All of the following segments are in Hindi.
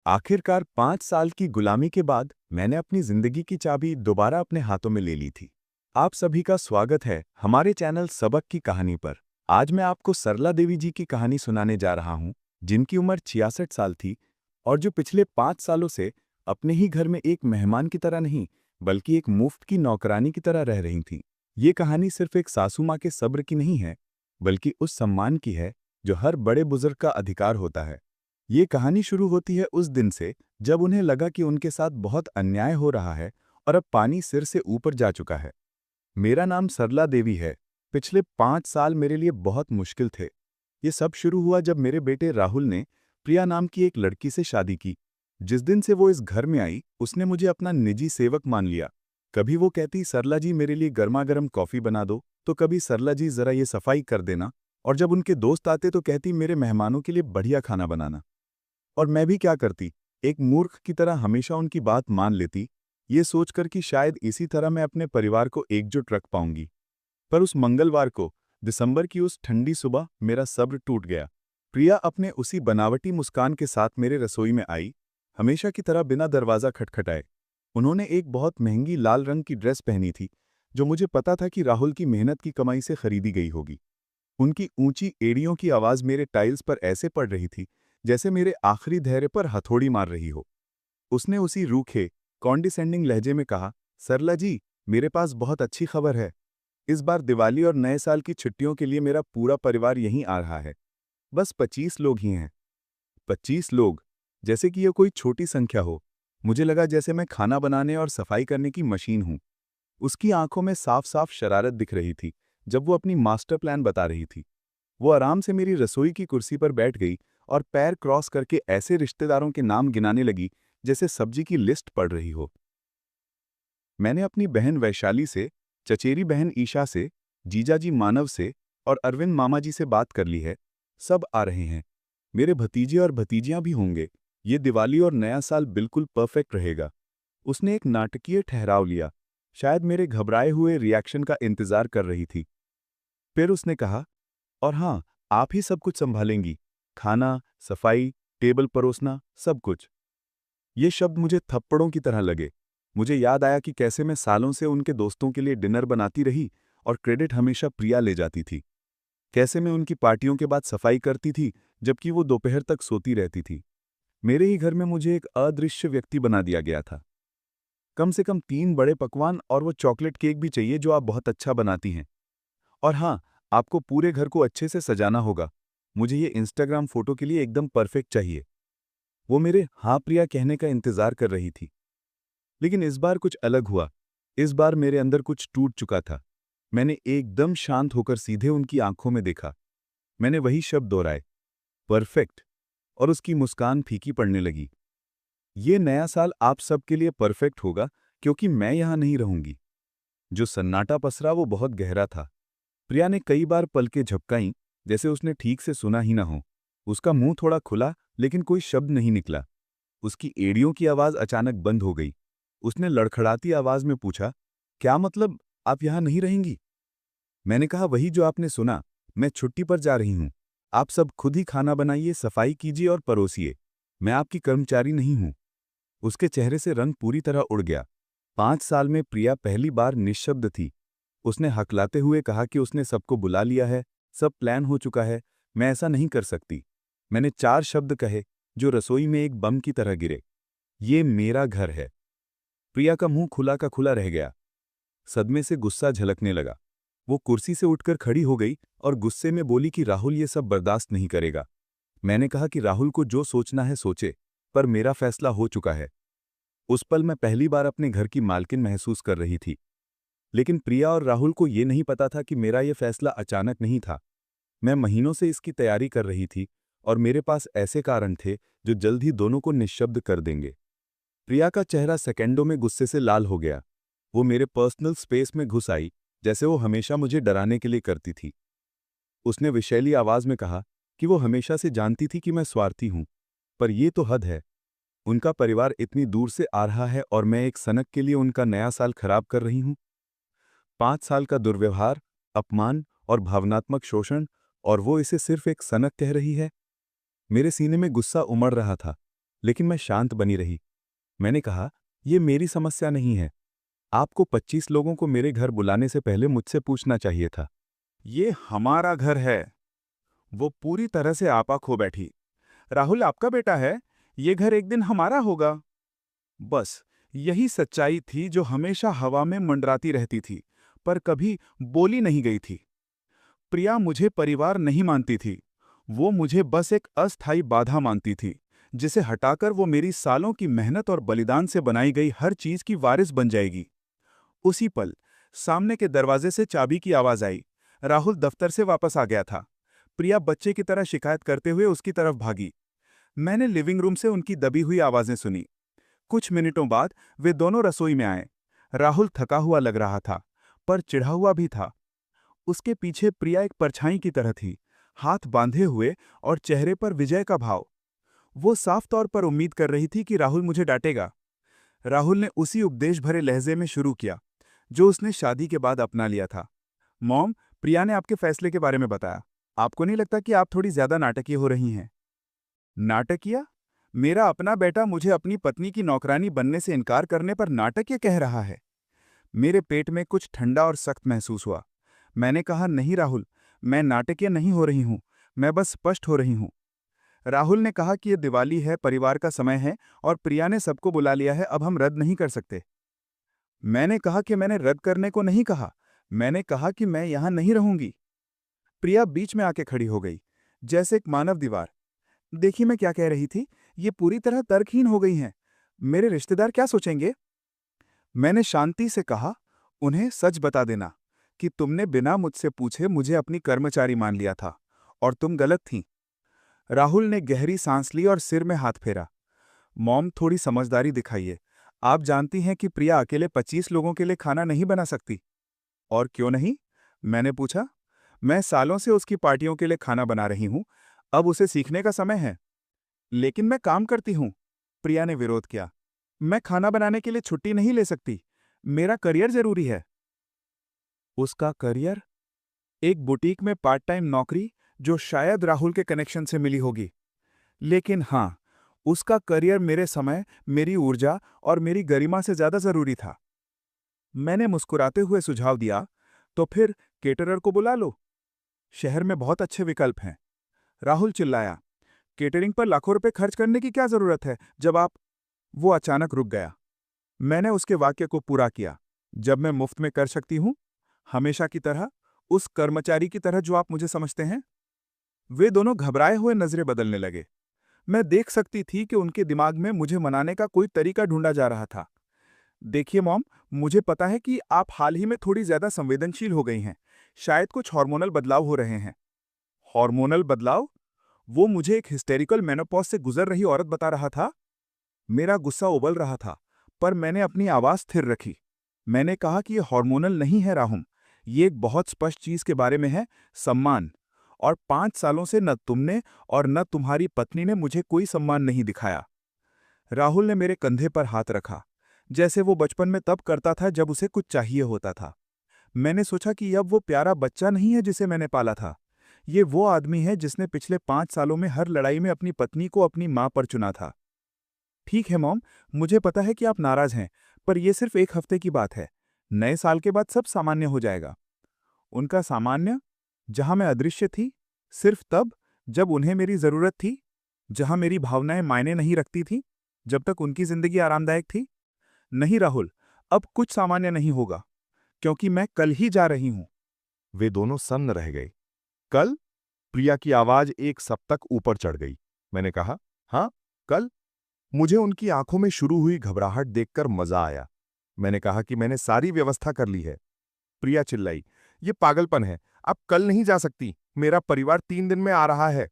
आखिरकार 5 साल की गुलामी के बाद मैंने अपनी जिंदगी की चाबी दोबारा अपने हाथों में ले ली थी। आप सभी का स्वागत है हमारे चैनल सबक की कहानी पर। आज मैं आपको सरला देवी जी की कहानी सुनाने जा रहा हूं, जिनकी उम्र 66 साल थी और जो पिछले 5 सालों से अपने ही घर में एक मेहमान की तरह नहीं, बल्कि एक मुफ्त की नौकरानी की तरह रह रही थीं। ये कहानी सिर्फ एक सासू माँ के सब्र की नहीं है, बल्कि उस सम्मान की है जो हर बड़े बुजुर्ग का अधिकार होता है। ये कहानी शुरू होती है उस दिन से जब उन्हें लगा कि उनके साथ बहुत अन्याय हो रहा है और अब पानी सिर से ऊपर जा चुका है। मेरा नाम सरला देवी है। पिछले 5 साल मेरे लिए बहुत मुश्किल थे। ये सब शुरू हुआ जब मेरे बेटे राहुल ने प्रिया नाम की एक लड़की से शादी की। जिस दिन से वो इस घर में आई, उसने मुझे अपना निजी सेवक मान लिया। कभी वो कहती, सरला जी मेरे लिए गर्मा गर्म कॉफ़ी बना दो, तो कभी सरला जी ज़रा ये सफाई कर देना, और जब उनके दोस्त आते तो कहती मेरे मेहमानों के लिए बढ़िया खाना बनाना। और मैं भी क्या करती, एक मूर्ख की तरह हमेशा उनकी बात मान लेती, ये सोचकर कि शायद इसी तरह मैं अपने परिवार को एकजुट रख पाऊंगी। पर उस मंगलवार को, दिसंबर की उस ठंडी सुबह, मेरा सब्र टूट गया। प्रिया अपने उसी बनावटी मुस्कान के साथ मेरे रसोई में आई, हमेशा की तरह बिना दरवाज़ा खटखटाए। उन्होंने एक बहुत महंगी लाल रंग की ड्रेस पहनी थी, जो मुझे पता था कि राहुल की मेहनत की कमाई से खरीदी गई होगी। उनकी ऊंची एड़ियों की आवाज़ मेरे टाइल्स पर ऐसे पड़ रही थी जैसे मेरे आखिरी धैर्य पर हथौड़ी मार रही हो। उसने उसी रूखे, कॉन्डिसेंडिंग लहजे में कहा, सरला जी, मेरे पास बहुत अच्छी खबर है। इस बार दिवाली और नए साल की छुट्टियों के लिए मेरा पूरा परिवार यहीं आ रहा है। बस 25 लोग ही हैं। 25 लोग, जैसे कि यह कोई छोटी संख्या हो। मुझे लगा जैसे मैं खाना बनाने और सफाई करने की मशीन हूं। उसकी आंखों में साफ साफ शरारत दिख रही थी जब वो अपनी मास्टर प्लान बता रही थी। वो आराम से मेरी रसोई की कुर्सी पर बैठ गई और पैर क्रॉस करके ऐसे रिश्तेदारों के नाम गिनाने लगी जैसे सब्जी की लिस्ट पढ़ रही हो। मैंने अपनी बहन वैशाली से, चचेरी बहन ईशा से, जीजाजी मानव से और अरविंद मामा जी से बात कर ली है। सब आ रहे हैं। मेरे भतीजे और भतीजियां भी होंगे। ये दिवाली और नया साल बिल्कुल परफेक्ट रहेगा। उसने एक नाटकीय ठहराव लिया, शायद मेरे घबराए हुए रिएक्शन का इंतजार कर रही थी। फिर उसने कहा, और हाँ, आप ही सब कुछ संभालेंगी, खाना, सफाई, टेबल परोसना, सब कुछ। ये शब्द मुझे थप्पड़ों की तरह लगे। मुझे याद आया कि कैसे मैं सालों से उनके दोस्तों के लिए डिनर बनाती रही और क्रेडिट हमेशा प्रिया ले जाती थी। कैसे मैं उनकी पार्टियों के बाद सफाई करती थी जबकि वो दोपहर तक सोती रहती थी। मेरे ही घर में मुझे एक अदृश्य व्यक्ति बना दिया गया था। कम से कम 3 बड़े पकवान और वो चॉकलेट केक भी चाहिए जो आप बहुत अच्छा बनाती हैं। और हाँ, आपको पूरे घर को अच्छे से सजाना होगा। मुझे ये इंस्टाग्राम फोटो के लिए एकदम परफेक्ट चाहिए। वो मेरे हाँ प्रिया कहने का इंतजार कर रही थी। लेकिन इस बार कुछ अलग हुआ। इस बार मेरे अंदर कुछ टूट चुका था। मैंने एकदम शांत होकर सीधे उनकी आंखों में देखा। मैंने वही शब्द दोहराए, परफेक्ट, और उसकी मुस्कान फीकी पड़ने लगी। ये नया साल आप सबके लिए परफेक्ट होगा क्योंकि मैं यहां नहीं रहूंगी। जो सन्नाटा पसरा वो बहुत गहरा था। प्रिया ने कई बार पलकें झपकाईं, जैसे उसने ठीक से सुना ही ना हो। उसका मुंह थोड़ा खुला, लेकिन कोई शब्द नहीं निकला। उसकी एड़ियों की आवाज अचानक बंद हो गई। उसने लड़खड़ाती आवाज में पूछा, क्या मतलब, आप यहां नहीं रहेंगी? मैंने कहा, वही जो आपने सुना। मैं छुट्टी पर जा रही हूं। आप सब खुद ही खाना बनाइए, सफाई कीजिए और परोसिए। मैं आपकी कर्मचारी नहीं हूं। उसके चेहरे से रंग पूरी तरह उड़ गया। 5 साल में प्रिया पहली बार निश्शब्द थी। उसने हकलाते हुए कहा कि उसने सबको बुला लिया है, सब प्लान हो चुका है, मैं ऐसा नहीं कर सकती। मैंने 4 शब्द कहे जो रसोई में एक बम की तरह गिरे। ये मेरा घर है। प्रिया का मुंह खुला का खुला रह गया। सदमे से गुस्सा झलकने लगा। वो कुर्सी से उठकर खड़ी हो गई और गुस्से में बोली कि राहुल ये सब बर्दाश्त नहीं करेगा। मैंने कहा कि राहुल को जो सोचना है सोचे, पर मेरा फैसला हो चुका है। उस पल मैं पहली बार अपने घर की मालकिन महसूस कर रही थी। लेकिन प्रिया और राहुल को ये नहीं पता था कि मेरा यह फैसला अचानक नहीं था। मैं महीनों से इसकी तैयारी कर रही थी और मेरे पास ऐसे कारण थे जो जल्द ही दोनों को निश्शब्द कर देंगे। प्रिया का चेहरा सेकंडों में गुस्से से लाल हो गया। वो मेरे पर्सनल स्पेस में घुस आई, जैसे वो हमेशा मुझे डराने के लिए करती थी। उसने विषैली आवाज में कहा कि वो हमेशा से जानती थी कि मैं स्वार्थी हूं, पर ये तो हद है। उनका परिवार इतनी दूर से आ रहा है और मैं एक सनक के लिए उनका नया साल खराब कर रही हूं। 5 साल का दुर्व्यवहार, अपमान और भावनात्मक शोषण, और वो इसे सिर्फ एक सनक कह रही है। मेरे सीने में गुस्सा उमड़ रहा था। लेकिन मैं शांत बनी रही। मैंने कहा, ये मेरी समस्या नहीं है। आपको 25 लोगों को मेरे घर बुलाने से पहले मुझसे पूछना चाहिए था। ये हमारा घर है। वो पूरी तरह से आपा खो बैठी। राहुल आपका बेटा है, ये घर एक दिन हमारा होगा। बस यही सच्चाई थी जो हमेशा हवा में मंडराती रहती थी, पर कभी बोली नहीं गई थी। प्रिया मुझे परिवार नहीं मानती थी। वो मुझे बस एक अस्थायी बाधा मानती थी, जिसे हटाकर वो मेरी सालों की मेहनत और बलिदान से बनाई गई हर चीज की वारिस बन जाएगी। उसी पल सामने के दरवाजे से चाबी की आवाज आई। राहुल दफ्तर से वापस आ गया था। प्रिया बच्चे की तरह शिकायत करते हुए उसकी तरफ भागी। मैंने लिविंग रूम से उनकी दबी हुई आवाजें सुनी। कुछ मिनटों बाद वे दोनों रसोई में आए। राहुल थका हुआ लग रहा था, पर चिढ़ा हुआ भी था। उसके पीछे प्रिया एक परछाई की तरह थी, हाथ बांधे हुए और चेहरे पर विजय का भाव। वो साफ तौर पर उम्मीद कर रही थी कि राहुल मुझे डांटेगा। राहुल ने उसी उपदेश भरे लहजे में शुरू किया जो उसने शादी के बाद अपना लिया था। मॉम, प्रिया ने आपके फैसले के बारे में बताया। आपको नहीं लगता कि आप थोड़ी ज्यादा नाटकीय हो रही हैं? नाटकीय? मेरा अपना बेटा मुझे अपनी पत्नी की नौकरानी बनने से इनकार करने पर नाटकीय कह रहा है। मेरे पेट में कुछ ठंडा और सख्त महसूस हुआ। मैंने कहा, नहीं राहुल, मैं नाटकीय नहीं हो रही हूं, मैं बस स्पष्ट हो रही हूं। राहुल ने कहा कि यह दिवाली है, परिवार का समय है और प्रिया ने सबको बुला लिया है, अब हम रद्द नहीं कर सकते। मैंने कहा कि मैंने रद्द करने को नहीं कहा, मैंने कहा कि मैं यहां नहीं रहूंगी। प्रिया बीच में आके खड़ी हो गई, जैसे एक मानव दीवार। देखिए मैं क्या कह रही थी, ये पूरी तरह तर्कहीन हो गई हैं। मेरे रिश्तेदार क्या सोचेंगे? मैंने शांति से कहा, उन्हें सच बता देना कि तुमने बिना मुझसे पूछे मुझे अपनी कर्मचारी मान लिया था और तुम गलत थीं। राहुल ने गहरी सांस ली और सिर में हाथ फेरा। मॉम, थोड़ी समझदारी दिखाइए। आप जानती हैं कि प्रिया अकेले 25 लोगों के लिए खाना नहीं बना सकती। और क्यों नहीं? मैंने पूछा। मैं सालों से उसकी पार्टियों के लिए खाना बना रही हूं, अब उसे सीखने का समय है। लेकिन मैं काम करती हूं, प्रिया ने विरोध किया। मैं खाना बनाने के लिए छुट्टी नहीं ले सकती, मेरा करियर जरूरी है। उसका करियर? एक बुटीक में पार्ट टाइम नौकरी जो शायद राहुल के कनेक्शन से मिली होगी। लेकिन हां, उसका करियर मेरे समय, मेरी ऊर्जा और मेरी गरिमा से ज्यादा जरूरी था। मैंने मुस्कुराते हुए सुझाव दिया, तो फिर केटरर को बुला लो, शहर में बहुत अच्छे विकल्प हैं। राहुल चिल्लाया, केटरिंग पर लाखों रुपए खर्च करने की क्या जरूरत है जब आप। वो अचानक रुक गया। मैंने उसके वाक्य को पूरा किया। जब मैं मुफ्त में कर सकती हूं, हमेशा की तरह, उस कर्मचारी की तरह जो आप मुझे समझते हैं। वे दोनों घबराए हुए नजरें बदलने लगे। मैं देख सकती थी कि उनके दिमाग में मुझे मनाने का कोई तरीका ढूंढा जा रहा था। देखिए मॉम, मुझे पता है कि आप हाल ही में थोड़ी ज्यादा संवेदनशील हो गई हैं। शायद कुछ हार्मोनल बदलाव हो रहे हैं। हार्मोनल बदलाव? वो मुझे एक हिस्टेरिकल मेनोपॉज से गुजर रही औरत बता रहा था। मेरा गुस्सा उबल रहा था, पर मैंने अपनी आवाज स्थिर रखी। मैंने कहा कि ये हार्मोनल नहीं है राहुल, ये एक बहुत स्पष्ट चीज के बारे में है, सम्मान। और 5 सालों से न तुमने और न तुम्हारी पत्नी ने मुझे कोई सम्मान नहीं दिखाया। राहुल ने मेरे कंधे पर हाथ रखा, जैसे वो बचपन में तब करता था जब उसे कुछ चाहिए होता था। मैंने सोचा कि अब वो प्यारा बच्चा नहीं है जिसे मैंने पाला था। ये वो आदमी है जिसने पिछले 5 सालों में हर लड़ाई में अपनी पत्नी को अपनी मां पर चुना था। ठीक है मॉम, मुझे पता है कि आप नाराज हैं, पर यह सिर्फ एक हफ्ते की बात है। नए साल के बाद सब सामान्य हो जाएगा। उनका सामान्य? जहां मैं अदृश्य थी, सिर्फ तब जब उन्हें मेरी जरूरत थी, जहां मेरी भावनाएं मायने नहीं रखती थीं, जब तक उनकी जिंदगी आरामदायक थी। नहीं राहुल, अब कुछ सामान्य नहीं होगा, क्योंकि मैं कल ही जा रही हूं। वे दोनों सन्न रह गए। कल? प्रिया की आवाज एक सप्तक ऊपर चढ़ गई। मैंने कहा, हाँ, कल। मुझे उनकी आंखों में शुरू हुई घबराहट देखकर मजा आया। मैंने कहा कि मैंने सारी व्यवस्था कर ली है। प्रिया चिल्लाई, ये पागलपन है, आप कल नहीं जा सकती, मेरा परिवार 3 दिन में आ रहा है।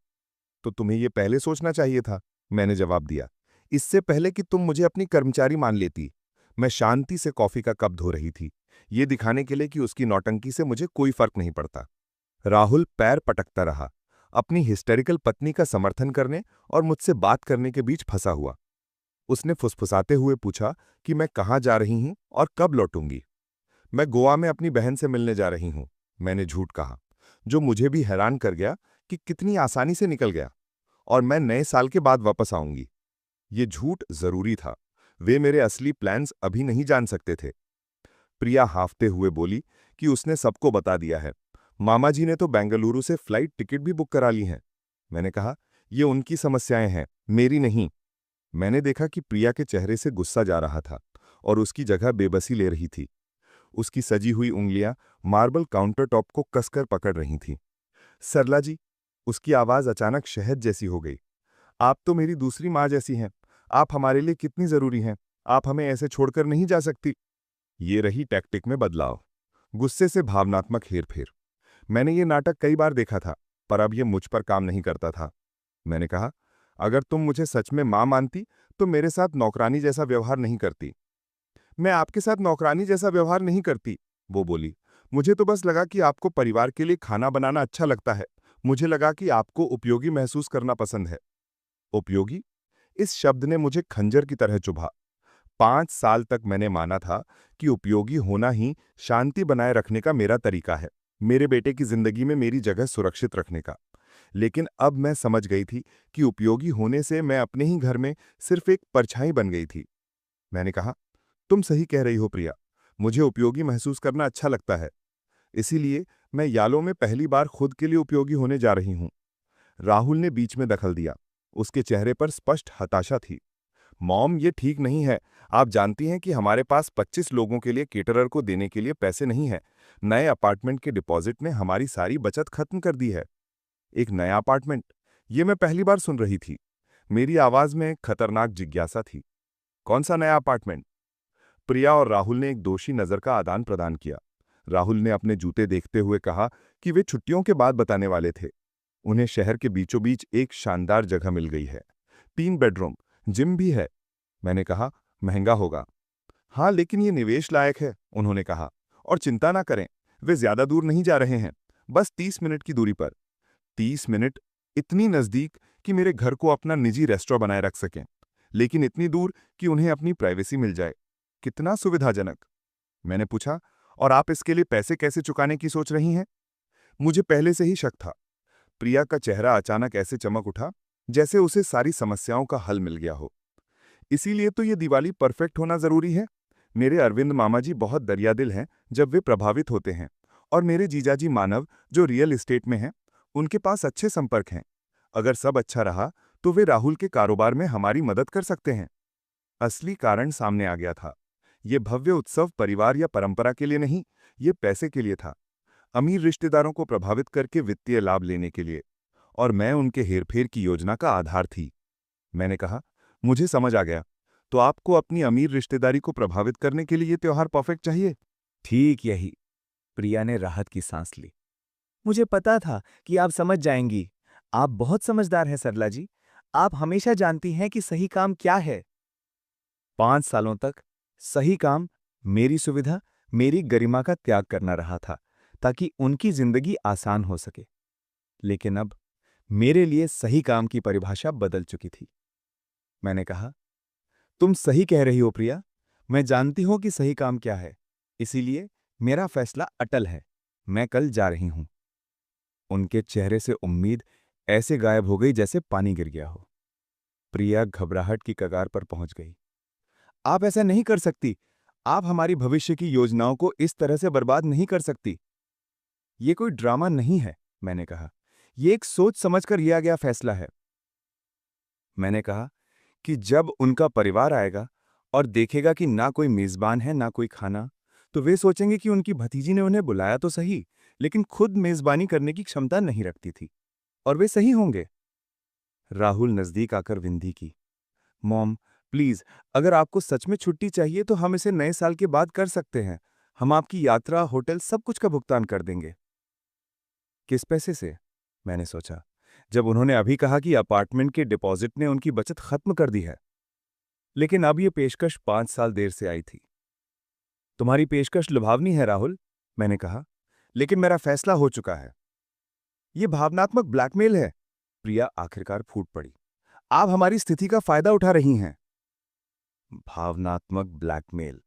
तो तुम्हें ये पहले सोचना चाहिए था, मैंने जवाब दिया, इससे पहले कि तुम मुझे अपनी कर्मचारी मान लेती। मैं शांति से कॉफी का कप धो रही थी, ये दिखाने के लिए कि उसकी नौटंकी से मुझे कोई फर्क नहीं पड़ता। राहुल पैर पटकता रहा, अपनी हिस्टेरिकल पत्नी का समर्थन करने और मुझसे बात करने के बीच फंसा हुआ। उसने फुसफुसाते हुए पूछा कि मैं कहाँ जा रही हूं और कब लौटूंगी। मैं गोवा में अपनी बहन से मिलने जा रही हूं, मैंने झूठ कहा, जो मुझे भी हैरान कर गया कि कितनी आसानी से निकल गया। और मैं नए साल के बाद वापस आऊंगी। ये झूठ जरूरी था। वे मेरे असली प्लान्स अभी नहीं जान सकते थे। प्रिया हांफते हुए बोली कि उसने सबको बता दिया है। मामा जी ने तो बेंगलुरु से फ्लाइट टिकट भी बुक करा ली हैं। मैंने कहा, ये उनकी समस्याएं हैं, मेरी नहीं। मैंने देखा कि प्रिया के चेहरे से गुस्सा जा रहा था और उसकी जगह बेबसी ले रही थी। उसकी सजी हुई उंगलियां मार्बल काउंटर टॉप को कसकर पकड़ रही थीं। सरला जी, उसकी आवाज अचानक शहद जैसी हो गई। आप तो मेरी दूसरी माँ जैसी हैं। आप हमारे लिए कितनी जरूरी हैं। आप हमें ऐसे छोड़कर नहीं जा सकती। ये रही टैक्टिक में बदलाव। गुस्से से भावनात्मक हेरफेर। मैंने ये नाटक कई बार देखा था, पर अब ये मुझ पर काम नहीं करता था। मैंने कहा, अगर तुम मुझे सच में मां मानती तो मेरे साथ नौकरानी जैसा व्यवहार नहीं करती। मैं आपके साथ नौकरानी जैसा व्यवहार नहीं करती, वो बोली। मुझे तो बस लगा कि आपको परिवार के लिए खाना बनाना अच्छा लगता है। मुझे लगा कि आपको उपयोगी महसूस करना पसंद है। उपयोगी? इस शब्द ने मुझे खंजर की तरह चुभा। 5 साल तक मैंने माना था कि उपयोगी होना ही शांति बनाए रखने का मेरा तरीका है, मेरे बेटे की जिंदगी में मेरी जगह सुरक्षित रखने का। लेकिन अब मैं समझ गई थी कि उपयोगी होने से मैं अपने ही घर में सिर्फ एक परछाई बन गई थी। मैंने कहा, तुम सही कह रही हो प्रिया, मुझे उपयोगी महसूस करना अच्छा लगता है। इसीलिए मैं यालों में पहली बार खुद के लिए उपयोगी होने जा रही हूं। राहुल ने बीच में दखल दिया। उसके चेहरे पर स्पष्ट हताशा थी। मॉम, ये ठीक नहीं है। आप जानती हैं कि हमारे पास 25 लोगों के लिए केटरर को देने के लिए पैसे नहीं हैं। नए अपार्टमेंट के डिपॉजिट ने हमारी सारी बचत खत्म कर दी है। एक नया अपार्टमेंट? ये मैं पहली बार सुन रही थी। मेरी आवाज में एक खतरनाक जिज्ञासा थी। कौन सा नया अपार्टमेंट? प्रिया और राहुल ने एक दोषी नजर का आदान प्रदान किया। राहुल ने अपने जूते देखते हुए कहा कि वे छुट्टियों के बाद बताने वाले थे। उन्हें शहर के बीचों बीच एक शानदार जगह मिल गई है। 3 बेडरूम, जिम भी है। मैंने कहा, महंगा होगा। हाँ, लेकिन ये निवेश लायक है, उन्होंने कहा। और चिंता ना करें, वे ज्यादा दूर नहीं जा रहे हैं, बस 30 मिनट की दूरी पर। 30 मिनट? इतनी नजदीक कि मेरे घर को अपना निजी रेस्टोरेंट बनाए रख सकें, लेकिन इतनी दूर कि उन्हें अपनी प्राइवेसी मिल जाए। कितना सुविधाजनक। मैंने पूछा, और आप इसके लिए पैसे कैसे चुकाने की सोच रही हैं? मुझे पहले से ही शक था। प्रिया का चेहरा अचानक ऐसे चमक उठा जैसे उसे सारी समस्याओं का हल मिल गया हो। इसीलिए तो ये दिवाली परफेक्ट होना जरूरी है। मेरे अरविंद मामा जी बहुत दरियादिल हैं जब वे प्रभावित होते हैं, और मेरे जीजाजी मानव जो रियल एस्टेट में हैं, उनके पास अच्छे संपर्क हैं। अगर सब अच्छा रहा तो वे राहुल के कारोबार में हमारी मदद कर सकते हैं। असली कारण सामने आ गया था। ये भव्य उत्सव परिवार या परंपरा के लिए नहीं, ये पैसे के लिए था। अमीर रिश्तेदारों को प्रभावित करके वित्तीय लाभ लेने के लिए। और मैं उनके हेरफेर की योजना का आधार थी। मैंने कहा, मुझे समझ आ गया। तो आपको अपनी अमीर रिश्तेदारी को प्रभावित करने के लिए ये त्योहार परफेक्ट चाहिए? ठीक यही। प्रिया ने राहत की सांस ली। मुझे पता था कि आप समझ जाएंगी। आप बहुत समझदार हैं सरला जी। आप हमेशा जानती हैं कि सही काम क्या है। 5 सालों तक सही काम मेरी सुविधा, मेरी गरिमा का त्याग करना रहा था, ताकि उनकी जिंदगी आसान हो सके। लेकिन अब मेरे लिए सही काम की परिभाषा बदल चुकी थी। मैंने कहा, तुम सही कह रही हो प्रिया। मैं जानती हूं कि सही काम क्या है। इसीलिए मेरा फैसला अटल है। मैं कल जा रही हूं। उनके चेहरे से उम्मीद ऐसे गायब हो गई जैसे पानी गिर गया हो। प्रिया घबराहट की कगार पर पहुंच गई। आप ऐसा नहीं कर सकती। आप हमारी भविष्य की योजनाओं को इस तरह से बर्बाद नहीं कर सकती। ये कोई ड्रामा नहीं है, मैंने कहा। ये एक सोच समझकर लिया गया फैसला है। मैंने कहा कि जब उनका परिवार आएगा और देखेगा कि ना कोई मेजबान है ना कोई खाना, तो वे सोचेंगे कि उनकी भतीजी ने उन्हें बुलाया तो सही, लेकिन खुद मेजबानी करने की क्षमता नहीं रखती थी। और वे सही होंगे। राहुल नजदीक आकर विनती की, मॉम, प्लीज, अगर आपको सच में छुट्टी चाहिए तो हम इसे नए साल के बाद कर सकते हैं। हम आपकी यात्रा, होटल, सब कुछ का भुगतान कर देंगे। किस पैसे से? मैंने सोचा, जब उन्होंने अभी कहा कि अपार्टमेंट के डिपॉजिट ने उनकी बचत खत्म कर दी है। लेकिन अब यह पेशकश 5 साल देर से आई थी। तुम्हारी पेशकश लुभावनी है राहुल, मैंने कहा, लेकिन मेरा फैसला हो चुका है। यह भावनात्मक ब्लैकमेल है। प्रिया आखिरकार फूट पड़ी। आप हमारी स्थिति का फायदा उठा रही हैं। भावनात्मक ब्लैकमेल।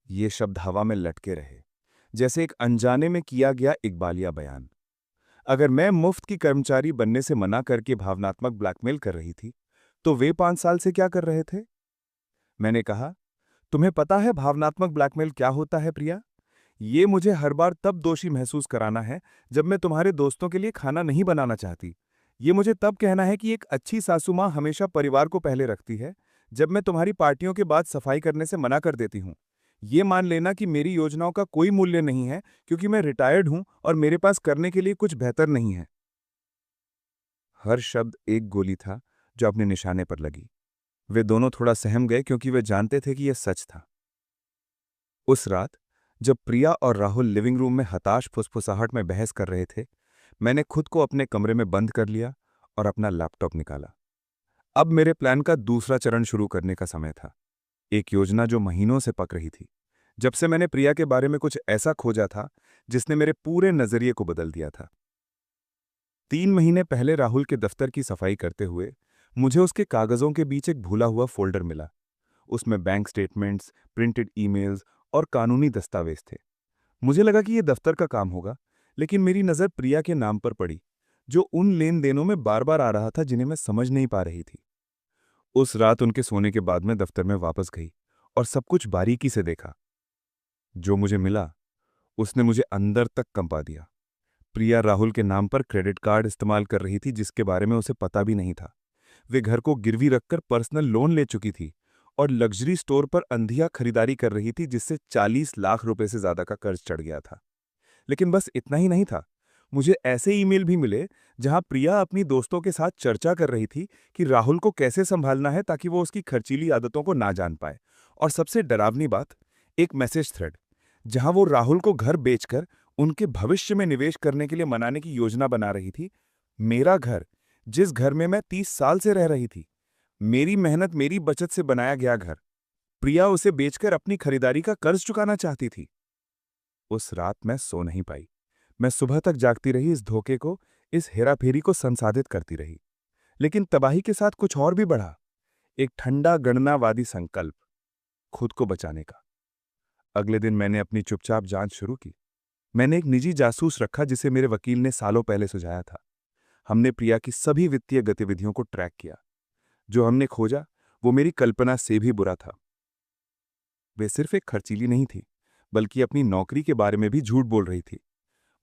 ये शब्द हवा में लटके रहे, जैसे एक अनजाने में किया गया इकबालिया बयान। अगर मैं मुफ्त की कर्मचारी बनने से मना करके भावनात्मक ब्लैकमेल कर रही थी, तो वे 5 साल से क्या कर रहे थे? मैंने कहा, तुम्हें पता है भावनात्मक ब्लैकमेल क्या होता है प्रिया? ये मुझे हर बार तब दोषी महसूस कराना है जब मैं तुम्हारे दोस्तों के लिए खाना नहीं बनाना चाहती। ये मुझे तब कहना है कि एक अच्छी सासू माँ हमेशा परिवार को पहले रखती है, जब मैं तुम्हारी पार्टियों के बाद सफाई करने से मना कर देती हूँ। ये मान लेना कि मेरी योजनाओं का कोई मूल्य नहीं है क्योंकि मैं रिटायर्ड हूँ और मेरे पास करने के लिए कुछ बेहतर नहीं है। हर शब्द एक गोली था जो अपने निशाने पर लगी। वे दोनों थोड़ा सहम गए क्योंकि वे जानते थे कि यह सच था। उस रात जब प्रिया और राहुल लिविंग रूम में हताश फुसफुसाहट में बहस कर रहे थे, मैंने खुद को अपने कमरे में बंद कर लिया और अपना लैपटॉप निकाला। अब मेरे प्लान का दूसरा चरण शुरू करने का समय था। एक योजना जो महीनों से पक रही थी, जब से मैंने प्रिया के बारे में कुछ ऐसा खोजा था जिसने मेरे पूरे नजरिए को बदल दिया था। 3 महीने पहले राहुल के दफ्तर की सफाई करते हुए मुझे उसके कागजों के बीच एक भूला हुआ फोल्डर मिला। उसमें बैंक स्टेटमेंट्स, प्रिंटेड ईमेल्स और कानूनी दस्तावेज थे। मुझे लगा कि यह दफ्तर का काम होगा, लेकिन मेरी नज़र प्रिया के नाम पर पड़ी, जो उन लेन देनों में बार बार आ रहा था जिन्हें मैं समझ नहीं पा रही थी। उस रात उनके सोने के बाद मैं दफ्तर में वापस गई और सब कुछ बारीकी से देखा। जो मुझे मिला उसने मुझे अंदर तक कंपा दिया। प्रिया राहुल के नाम पर क्रेडिट कार्ड इस्तेमाल कर रही थी जिसके बारे में उसे पता भी नहीं था। वे घर को गिरवी रखकर पर्सनल लोन ले चुकी थी और लग्जरी स्टोर पर अंधिया खरीदारी कर रही थी जिससे 40 लाख रुपए से ज्यादा का कर्ज चढ़ गया था। लेकिन बस इतना ही नहीं था। मुझे ऐसे ईमेल भी मिले जहां प्रिया अपनी दोस्तों के साथ चर्चा कर रही थी कि राहुल को कैसे संभालना है ताकि वो उसकी खर्चीली आदतों को ना जान पाए। और सबसे डरावनी बात, एक मैसेज थ्रेड जहां वो राहुल को घर बेचकर उनके भविष्य में निवेश करने के लिए मनाने की योजना बना रही थी। मेरा घर, जिस घर में मैं 30 साल से रह रही थी, मेरी मेहनत मेरी बचत से बनाया गया घर, प्रिया उसे बेचकर अपनी खरीदारी का कर्ज चुकाना चाहती थी। उस रात मैं सो नहीं पाई। मैं सुबह तक जागती रही, इस धोखे को, इस हेराफेरी को संसाधित करती रही। लेकिन तबाही के साथ कुछ और भी बढ़ा, एक ठंडा गणनावादी संकल्प, खुद को बचाने का। अगले दिन मैंने अपनी चुपचाप जांच शुरू की। मैंने एक निजी जासूस रखा जिसे मेरे वकील ने सालों पहले सुझाया था। हमने प्रिया की सभी वित्तीय गतिविधियों को ट्रैक किया। जो हमने खोजा वो मेरी कल्पना से भी बुरा था। वे सिर्फ एक खर्चीली नहीं थी, बल्कि अपनी नौकरी के बारे में भी झूठ बोल रही थी।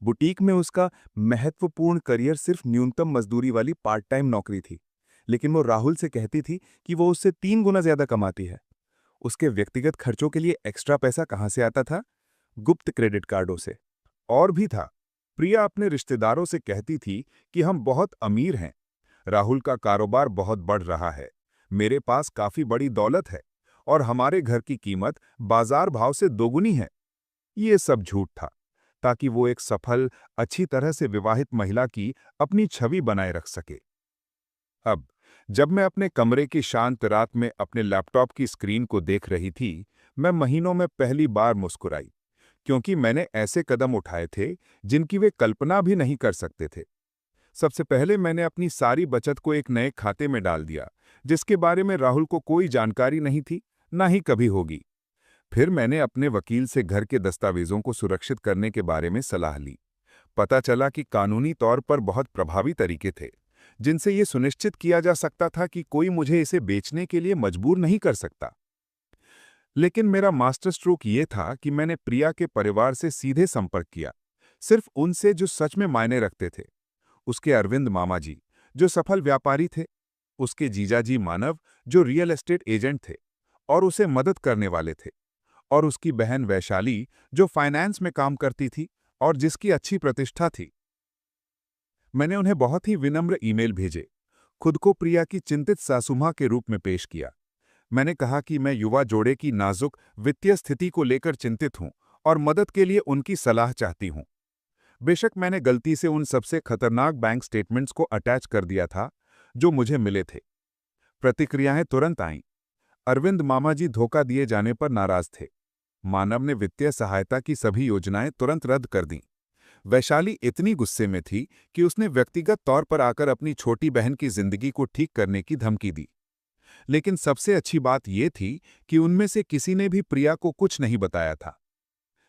बुटीक में उसका महत्वपूर्ण करियर सिर्फ न्यूनतम मजदूरी वाली पार्ट टाइम नौकरी थी, लेकिन वो राहुल से कहती थी कि वो उससे 3 गुना ज्यादा कमाती है। उसके व्यक्तिगत खर्चों के लिए एक्स्ट्रा पैसा कहां से आता था? गुप्त क्रेडिट कार्डों से। और भी था, प्रिया अपने रिश्तेदारों से कहती थी कि हम बहुत अमीर हैं, राहुल का कारोबार बहुत बढ़ रहा है, मेरे पास काफी बड़ी दौलत है और हमारे घर की कीमत बाजार भाव से दोगुनी है। ये सब झूठ था, ताकि वो एक सफल, अच्छी तरह से विवाहित महिला की अपनी छवि बनाए रख सके। अब जब मैं अपने कमरे की शांत रात में अपने लैपटॉप की स्क्रीन को देख रही थी, मैं महीनों में पहली बार मुस्कुराई, क्योंकि मैंने ऐसे कदम उठाए थे जिनकी वे कल्पना भी नहीं कर सकते थे। सबसे पहले मैंने अपनी सारी बचत को एक नए खाते में डाल दिया, जिसके बारे में राहुल को कोई जानकारी नहीं थी, ना ही कभी होगी। फिर मैंने अपने वकील से घर के दस्तावेजों को सुरक्षित करने के बारे में सलाह ली। पता चला कि कानूनी तौर पर बहुत प्रभावी तरीके थे, जिनसे ये सुनिश्चित किया जा सकता था कि कोई मुझे इसे बेचने के लिए मजबूर नहीं कर सकता। लेकिन मेरा मास्टर स्ट्रोक ये था कि मैंने प्रिया के परिवार से सीधे संपर्क किया, सिर्फ उनसे जो सच में मायने रखते थे। उसके अरविंद मामा जी, जो सफल व्यापारी थे, उसके जीजाजी मानव, जो रियल एस्टेट एजेंट थे और उसे मदद करने वाले थे, और उसकी बहन वैशाली, जो फाइनेंस में काम करती थी और जिसकी अच्छी प्रतिष्ठा थी। मैंने उन्हें बहुत ही विनम्र ईमेल भेजे, खुद को प्रिया की चिंतित सासुमां के रूप में पेश किया। मैंने कहा कि मैं युवा जोड़े की नाजुक वित्तीय स्थिति को लेकर चिंतित हूं और मदद के लिए उनकी सलाह चाहती हूं। बेशक मैंने गलती से उन सबसे खतरनाक बैंक स्टेटमेंट्स को अटैच कर दिया था जो मुझे मिले थे। प्रतिक्रियाएं तुरंत आईं। अरविंद मामा जी धोखा दिए जाने पर नाराज थे। मानव ने वित्तीय सहायता की सभी योजनाएं तुरंत रद्द कर दीं। वैशाली इतनी गुस्से में थी कि उसने व्यक्तिगत तौर पर आकर अपनी छोटी बहन की जिंदगी को ठीक करने की धमकी दी। लेकिन सबसे अच्छी बात यह थी कि उनमें से किसी ने भी प्रिया को कुछ नहीं बताया था।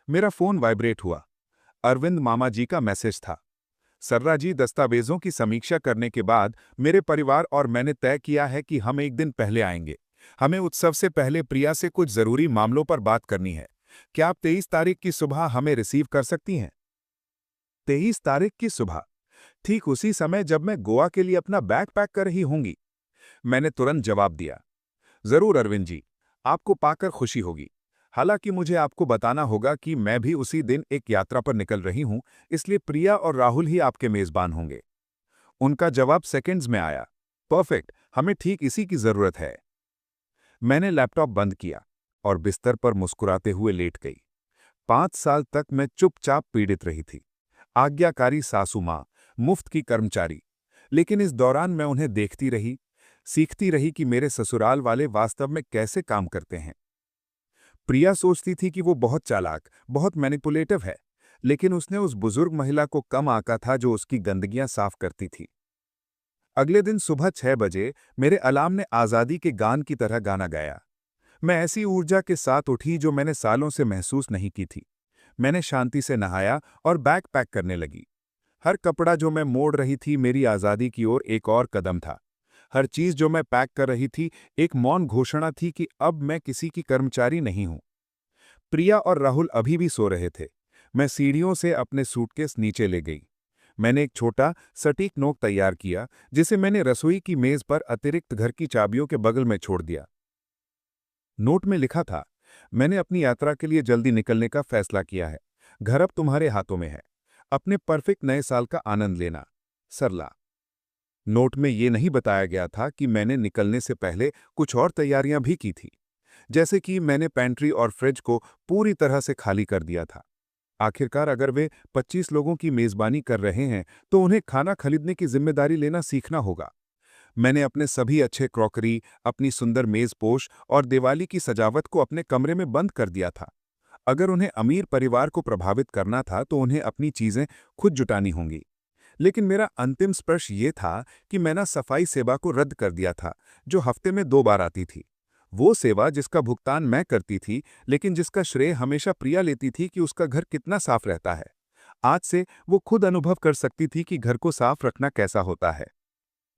मेरा फोन वाइब्रेट हुआ। अरविंद मामा जी का मैसेज था। सर्रा जी, दस्तावेजों की समीक्षा करने के बाद मेरे परिवार और मैंने तय किया है कि हम एक दिन पहले आएंगे। हमें उत्सव से पहले प्रिया से कुछ जरूरी मामलों पर बात करनी है। क्या आप 23 तारीख की सुबह हमें रिसीव कर सकती हैं? 23 तारीख की सुबह, ठीक उसी समय जब मैं गोवा के लिए अपना बैग पैक कर रही होंगी। मैंने तुरंत जवाब दिया, जरूर अरविंद जी, आपको पाकर खुशी होगी। हालांकि मुझे आपको बताना होगा कि मैं भी उसी दिन एक यात्रा पर निकल रही हूं, इसलिए प्रिया और राहुल ही आपके मेजबान होंगे। उनका जवाब सेकंड्स में आया, परफेक्ट, हमें ठीक इसी की जरूरत है। मैंने लैपटॉप बंद किया और बिस्तर पर मुस्कुराते हुए लेट गई। 5 साल तक मैं चुपचाप पीड़ित रही थी, आज्ञाकारी सासू मां, मुफ्त की कर्मचारी। लेकिन इस दौरान मैं उन्हें देखती रही, सीखती रही कि मेरे ससुराल वाले वास्तव में कैसे काम करते हैं। प्रिया सोचती थी कि वो बहुत चालाक, बहुत मैनिपुलेटिव है, लेकिन उसने उस बुजुर्ग महिला को कम आंका था जो उसकी गंदगियां साफ करती थी। अगले दिन सुबह 6 बजे मेरे अलार्म ने आजादी के गान की तरह गाना गाया। मैं ऐसी ऊर्जा के साथ उठी जो मैंने सालों से महसूस नहीं की थी। मैंने शांति से नहाया और बैग पैक करने लगी। हर कपड़ा जो मैं मोड़ रही थी मेरी आजादी की ओर एक और कदम था। हर चीज जो मैं पैक कर रही थी एक मौन घोषणा थी कि अब मैं किसी की कर्मचारी नहीं हूं। प्रिया और राहुल अभी भी सो रहे थे। मैं सीढ़ियों से अपने सूटकेस नीचे ले गई। मैंने एक छोटा सटीक नोट तैयार किया, जिसे मैंने रसोई की मेज पर अतिरिक्त घर की चाबियों के बगल में छोड़ दिया। नोट में लिखा था, मैंने अपनी यात्रा के लिए जल्दी निकलने का फैसला किया है। घर अब तुम्हारे हाथों में है। अपने परफेक्ट नए साल का आनंद लेना, सरला। नोट में ये नहीं बताया गया था कि मैंने निकलने से पहले कुछ और तैयारियां भी की थी। जैसे कि मैंने पैंट्री और फ्रिज को पूरी तरह से खाली कर दिया था। आखिरकार अगर वे 25 लोगों की मेजबानी कर रहे हैं तो उन्हें खाना खरीदने की जिम्मेदारी लेना सीखना होगा। मैंने अपने सभी अच्छे क्रॉकरी, अपनी सुंदर मेजपोश और दिवाली की सजावट को अपने कमरे में बंद कर दिया था। अगर उन्हें अमीर परिवार को प्रभावित करना था तो उन्हें अपनी चीजें खुद जुटानी होंगी। लेकिन मेरा अंतिम स्पर्श ये था कि मैंने सफाई सेवा को रद्द कर दिया था, जो हफ्ते में 2 बार आती थी। वो सेवा जिसका भुगतान मैं करती थी, लेकिन जिसका श्रेय हमेशा प्रिया लेती थी कि उसका घर कितना साफ रहता है। आज से वो खुद अनुभव कर सकती थी कि घर को साफ रखना कैसा होता है।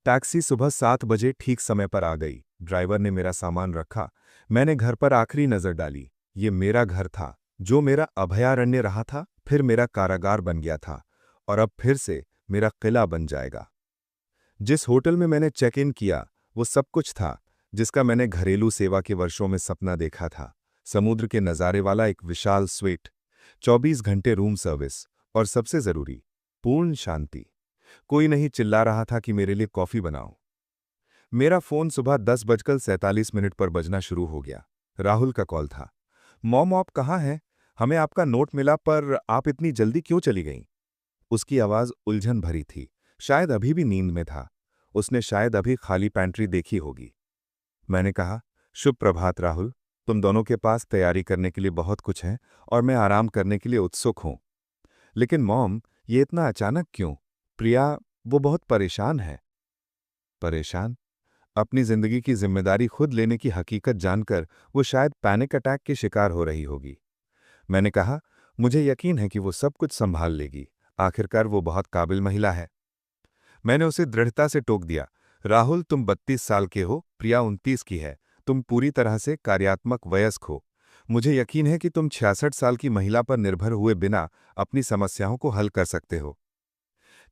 टैक्सी सुबह 7 बजे ठीक समय पर आ गई। ड्राइवर ने मेरा सामान रखा। मैंने घर पर आखिरी नजर डाली। ये मेरा घर था, जो मेरा अभयारण्य रहा था, फिर मेरा कारागार बन गया था, और अब फिर से मेरा किला बन जाएगा। जिस होटल में मैंने चेक इन किया, वो सब कुछ था जिसका मैंने घरेलू सेवा के वर्षों में सपना देखा था। समुद्र के नज़ारे वाला एक विशाल स्वीट, 24 घंटे रूम सर्विस, और सबसे जरूरी, पूर्ण शांति। कोई नहीं चिल्ला रहा था कि मेरे लिए कॉफी बनाओ। मेरा फोन सुबह 10:47 पर बजना शुरू हो गया। राहुल का कॉल था। मॉम, आप कहाँ हैं? हमें आपका नोट मिला, पर आप इतनी जल्दी क्यों चली गईं? उसकी आवाज उलझन भरी थी। शायद अभी भी नींद में था। उसने शायद अभी खाली पैंट्री देखी होगी। मैंने कहा, शुभ प्रभात राहुल, तुम दोनों के पास तैयारी करने के लिए बहुत कुछ है और मैं आराम करने के लिए उत्सुक हूं। लेकिन मॉम, ये इतना अचानक क्यों? प्रिया, वो बहुत परेशान है। परेशान? अपनी जिंदगी की जिम्मेदारी खुद लेने की हकीकत जानकर वो शायद पैनिक अटैक के शिकार हो रही होगी। मैंने कहा, मुझे यकीन है कि वो सब कुछ संभाल लेगी। आखिरकार वो बहुत काबिल महिला है। मैंने उसे दृढ़ता से टोक दिया, राहुल, तुम 32 साल के हो, प्रिया 29 की है। तुम पूरी तरह से कार्यात्मक वयस्क हो। मुझे यकीन है कि तुम 66 साल की महिला पर निर्भर हुए बिना अपनी समस्याओं को हल कर सकते हो।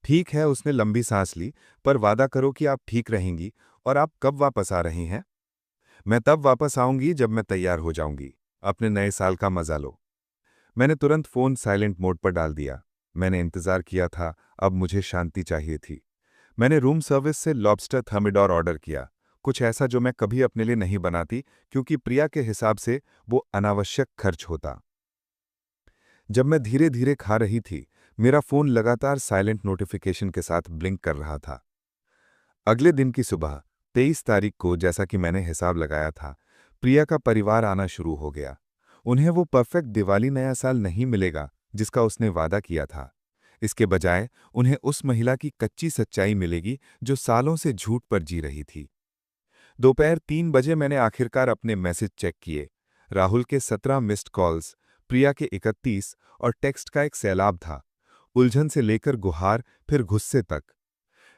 ठीक है, उसने लंबी सांस ली, पर वादा करो कि आप ठीक रहेंगी। और आप कब वापस आ रही हैं? मैं तब वापस आऊंगी जब मैं तैयार हो जाऊंगी। अपने नए साल का मजा लो। मैंने तुरंत फोन साइलेंट मोड पर डाल दिया। मैंने इंतजार किया था, अब मुझे शांति चाहिए थी। मैंने रूम सर्विस से लॉबस्टर थर्मिडोर ऑर्डर किया, कुछ ऐसा जो मैं कभी अपने लिए नहीं बनाती, क्योंकि प्रिया के हिसाब से वो अनावश्यक खर्च होता। जब मैं धीरे धीरे खा रही थी, मेरा फोन लगातार साइलेंट नोटिफिकेशन के साथ ब्लिंक कर रहा था। अगले दिन की सुबह 23 तारीख को, जैसा कि मैंने हिसाब लगाया था, प्रिया का परिवार आना शुरू हो गया। उन्हें वो परफेक्ट दिवाली नया साल नहीं मिलेगा जिसका उसने वादा किया था। इसके बजाय उन्हें उस महिला की कच्ची सच्चाई मिलेगी जो सालों से झूठ पर जी रही थी। दोपहर 3 बजे मैंने आखिरकार अपने मैसेज चेक किए। राहुल के 17 मिस्ड कॉल्स, प्रिया के 31 और टेक्स्ट का एक सैलाब था। उलझन से लेकर गुहार, फिर गुस्से तक।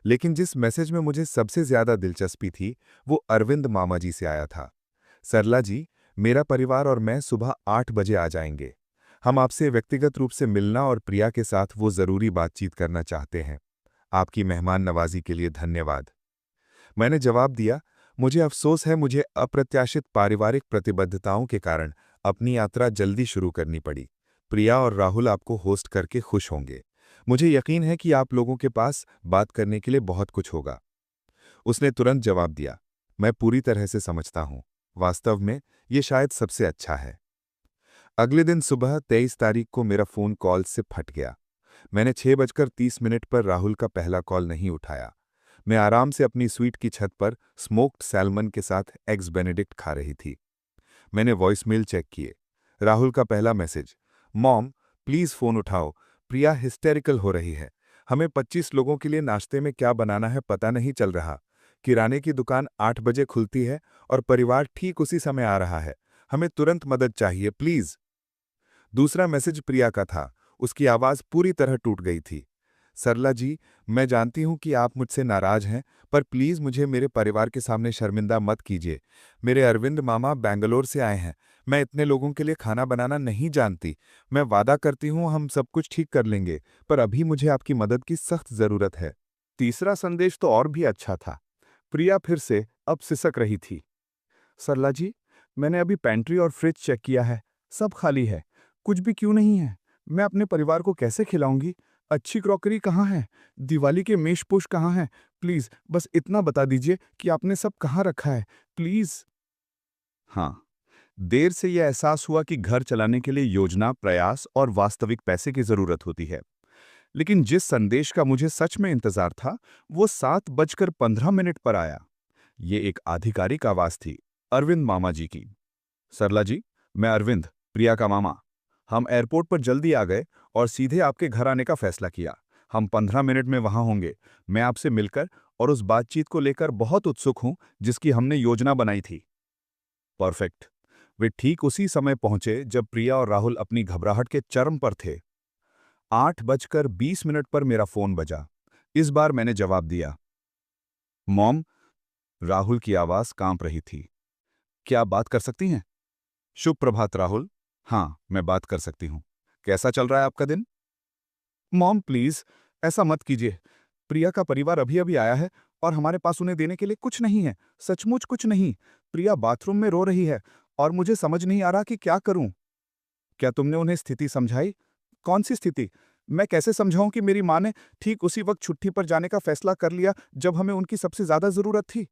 लेकिन जिस मैसेज में मुझे सबसे ज्यादा दिलचस्पी थी, वो अरविंद मामा जी से आया था। सरला जी, मेरा परिवार और मैं सुबह 8 बजे आ जाएंगे। हम आपसे व्यक्तिगत रूप से मिलना और प्रिया के साथ वो जरूरी बातचीत करना चाहते हैं। आपकी मेहमान नवाजी के लिए धन्यवाद। मैंने जवाब दिया, मुझे अफसोस है, मुझे अप्रत्याशित पारिवारिक प्रतिबद्धताओं के कारण अपनी यात्रा जल्दी शुरू करनी पड़ी। प्रिया और राहुल आपको होस्ट करके खुश होंगे। मुझे यकीन है कि आप लोगों के पास बात करने के लिए बहुत कुछ होगा। उसने तुरंत जवाब दिया, मैं पूरी तरह से समझता हूं। वास्तव में ये शायद सबसे अच्छा है। अगले दिन सुबह 23 तारीख को मेरा फोन कॉल से फट गया। मैंने 6:30 पर राहुल का पहला कॉल नहीं उठाया। मैं आराम से अपनी स्वीट की छत पर स्मोक्ड सैल्मन के साथ एग्स बेनेडिक्ट खा रही थी। मैंने वॉइसमेल चेक किए। राहुल का पहला मैसेज, मॉम प्लीज फोन उठाओ, प्रिया हिस्टेरिकल हो रही है। हमें 25 लोगों के लिए नाश्ते में क्या बनाना है पता नहीं चल रहा। किराने की दुकान 8 बजे खुलती है और परिवार ठीक उसी समय आ रहा है। हमें तुरंत मदद चाहिए प्लीज। दूसरा मैसेज प्रिया का था। उसकी आवाज पूरी तरह टूट गई थी। सरला जी, मैं जानती हूं कि आप मुझसे नाराज हैं, पर प्लीज मुझे मेरे परिवार के सामने शर्मिंदा मत कीजिए। मेरे अरविंद मामा बेंगलोर से आए हैं। मैं इतने लोगों के लिए खाना बनाना नहीं जानती। मैं वादा करती हूं हम सब कुछ ठीक कर लेंगे, पर अभी मुझे आपकी मदद की सख्त जरूरत है। तीसरा संदेश तो और भी अच्छा था। प्रिया फिर से अब सिसक रही थी। सरला जी, मैंने अभी पेंट्री और फ्रिज चेक किया है, सब खाली है। कुछ भी क्यों नहीं है। मैं अपने परिवार को कैसे खिलाऊंगी। अच्छी क्रॉकरी कहाँ है। दिवाली के मेज़पोश कहाँ हैं। प्लीज बस इतना बता दीजिए कि आपने सब कहाँ रखा है, प्लीज। हाँ, देर से यह एहसास हुआ कि घर चलाने के लिए योजना, प्रयास और वास्तविक पैसे की जरूरत होती है। लेकिन जिस संदेश का मुझे सच में इंतजार था, वो 7:15 पर आया। ये एक आधिकारिक आवाज थी, अरविंद मामा जी की। सरला जी, मैं अरविंद, प्रिया का मामा। हम एयरपोर्ट पर जल्दी आ गए और सीधे आपके घर आने का फैसला किया। हम 15 मिनट में वहां होंगे। मैं आपसे मिलकर और उस बातचीत को लेकर बहुत उत्सुक हूं जिसकी हमने योजना बनाई थी। परफेक्ट। वे ठीक उसी समय पहुंचे जब प्रिया और राहुल अपनी घबराहट के चरम पर थे। 8:20 पर मेरा फोन बजा। इस बार मैंने जवाब दिया। मॉम, राहुल की आवाज कांप रही थी। क्या आप बात कर सकती हैं? शुभ प्रभात राहुल। हाँ, मैं बात कर सकती हूँ। कैसा चल रहा है आपका दिन? मॉम प्लीज, ऐसा मत कीजिए। प्रिया का परिवार अभी अभी आया है और हमारे पास उन्हें देने के लिए कुछ नहीं है, सचमुच कुछ नहीं। प्रिया बाथरूम में रो रही है और मुझे समझ नहीं आ रहा कि क्या करूं। क्या तुमने उन्हें स्थिति समझाई? कौन सी स्थिति? मैं कैसे समझाऊं कि मेरी मां ने ठीक उसी वक्त छुट्टी पर जाने का फैसला कर लिया जब हमें उनकी सबसे ज्यादा जरूरत थी?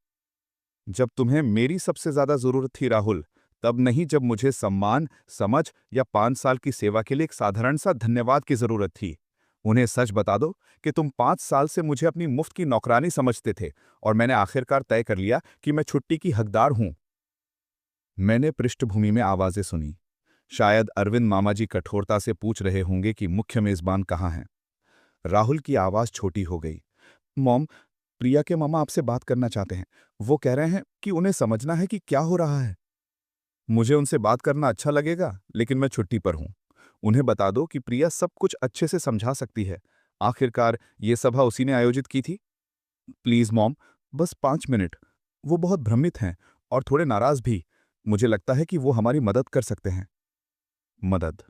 जब तुम्हें मेरी सबसे ज्यादा जरूरत थी राहुल, तब नहीं जब मुझे सम्मान, समझ या 5 साल की सेवा के लिए एक साधारण सा धन्यवाद की जरूरत थी। उन्हें सच बता दो कि तुम 5 साल से मुझे अपनी मुफ्त की नौकरानी समझते थे और मैंने आखिरकार तय कर लिया कि मैं छुट्टी की हकदार हूं। मैंने पृष्ठभूमि में आवाजें सुनी। शायद अरविंद मामा जी कठोरता से पूछ रहे होंगे कि मुख्य मेजबान कहाँ हैं। राहुल की आवाज छोटी हो गई। मॉम, प्रिया के मामा आपसे बात करना चाहते हैं। वो कह रहे हैं कि उन्हें समझना है कि क्या हो रहा है। मुझे उनसे बात करना अच्छा लगेगा, लेकिन मैं छुट्टी पर हूं। उन्हें बता दो कि प्रिया सब कुछ अच्छे से समझा सकती है। आखिरकार ये सभा उसी ने आयोजित की थी। प्लीज मॉम, बस 5 मिनट। वो बहुत भ्रमित हैं और थोड़े नाराज भी। मुझे लगता है कि वो हमारी मदद कर सकते हैं। मदद?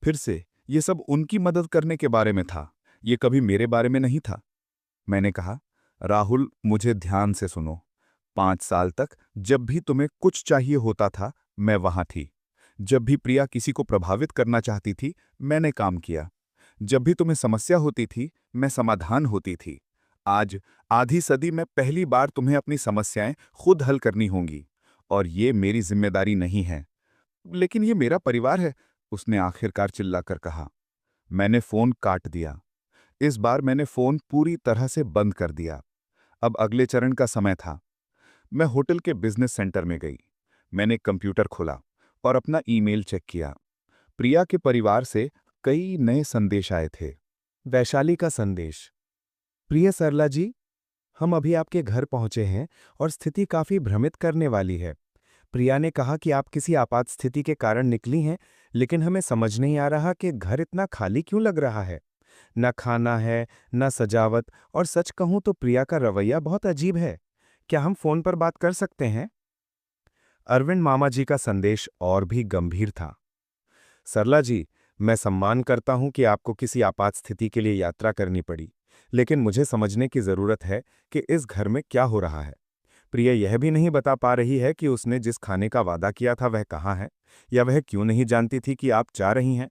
फिर से ये सब उनकी मदद करने के बारे में था, ये कभी मेरे बारे में नहीं था। मैंने कहा, राहुल मुझे ध्यान से सुनो। 5 साल तक जब भी तुम्हें कुछ चाहिए होता था, मैं वहां थी। जब भी प्रिया किसी को प्रभावित करना चाहती थी, मैंने काम किया। जब भी तुम्हें समस्या होती थी, मैं समाधान होती थी। आज आधी सदी में पहली बार तुम्हें अपनी समस्याएं खुद हल करनी होंगी, और ये मेरी जिम्मेदारी नहीं है। लेकिन ये मेरा परिवार है, उसने आखिरकार चिल्लाकर कहा। मैंने फोन काट दिया। इस बार मैंने फोन पूरी तरह से बंद कर दिया। अब अगले चरण का समय था। मैं होटल के बिजनेस सेंटर में गई। मैंने कंप्यूटर खोला और अपना ईमेल चेक किया। प्रिया के परिवार से कई नए संदेश आए थे। वैशाली का संदेश। प्रिय सरला जी, हम अभी आपके घर पहुंचे हैं और स्थिति काफी भ्रमित करने वाली है। प्रिया ने कहा कि आप किसी आपात स्थिति के कारण निकली हैं, लेकिन हमें समझ नहीं आ रहा कि घर इतना खाली क्यों लग रहा है। न खाना है, न सजावट, और सच कहूं तो प्रिया का रवैया बहुत अजीब है। क्या हम फोन पर बात कर सकते हैं? अरविंद मामा जी का संदेश और भी गंभीर था। सरला जी, मैं सम्मान करता हूं कि आपको किसी आपात स्थिति के लिए यात्रा करनी पड़ी, लेकिन मुझे समझने की जरूरत है कि इस घर में क्या हो रहा है। प्रिया यह भी नहीं बता पा रही है कि उसने जिस खाने का वादा किया था वह कहाँ है, या वह क्यों नहीं जानती थी कि आप जा रही हैं।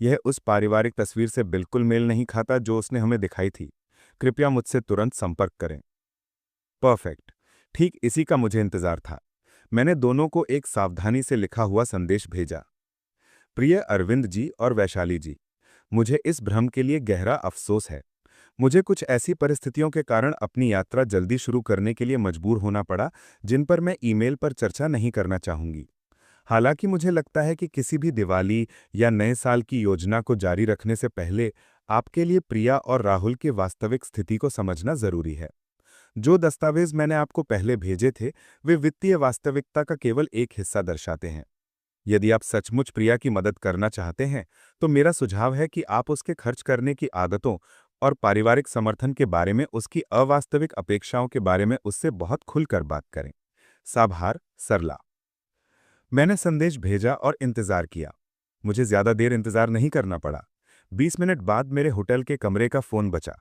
यह उस पारिवारिक तस्वीर से बिल्कुल मेल नहीं खाता जो उसने हमें दिखाई थी। कृपया मुझसे तुरंत संपर्क करें। परफेक्ट। ठीक इसी का मुझे इंतजार था। मैंने दोनों को एक सावधानी से लिखा हुआ संदेश भेजा। प्रिय अरविंद जी और वैशाली जी, मुझे इस भ्रम के लिए गहरा अफसोस है। मुझे कुछ ऐसी परिस्थितियों के कारण अपनी यात्रा जल्दी शुरू करने के लिए मजबूर होना पड़ा, जिन पर मैं ईमेल पर चर्चा नहीं करना चाहूंगी। हालांकि मुझे लगता है कि किसी भी दिवाली या नए साल की योजना को जारी रखने से पहले आपके लिए प्रिया और राहुल की वास्तविक स्थिति को समझना जरूरी है। जो दस्तावेज मैंने आपको पहले भेजे थे, वे वित्तीय वास्तविकता का केवल एक हिस्सा दर्शाते हैं। यदि आप सचमुच प्रिया की मदद करना चाहते हैं, तो मेरा सुझाव है कि आप उसके खर्च करने की आदतों और पारिवारिक समर्थन के बारे में, उसकी अवास्तविक अपेक्षाओं के बारे में उससे बहुत खुलकर बात करें। साभार, सरला। मैंने संदेश भेजा और इंतजार किया। मुझे ज्यादा देर इंतजार नहीं करना पड़ा। 20 मिनट बाद मेरे होटल के कमरे का फोन बचा।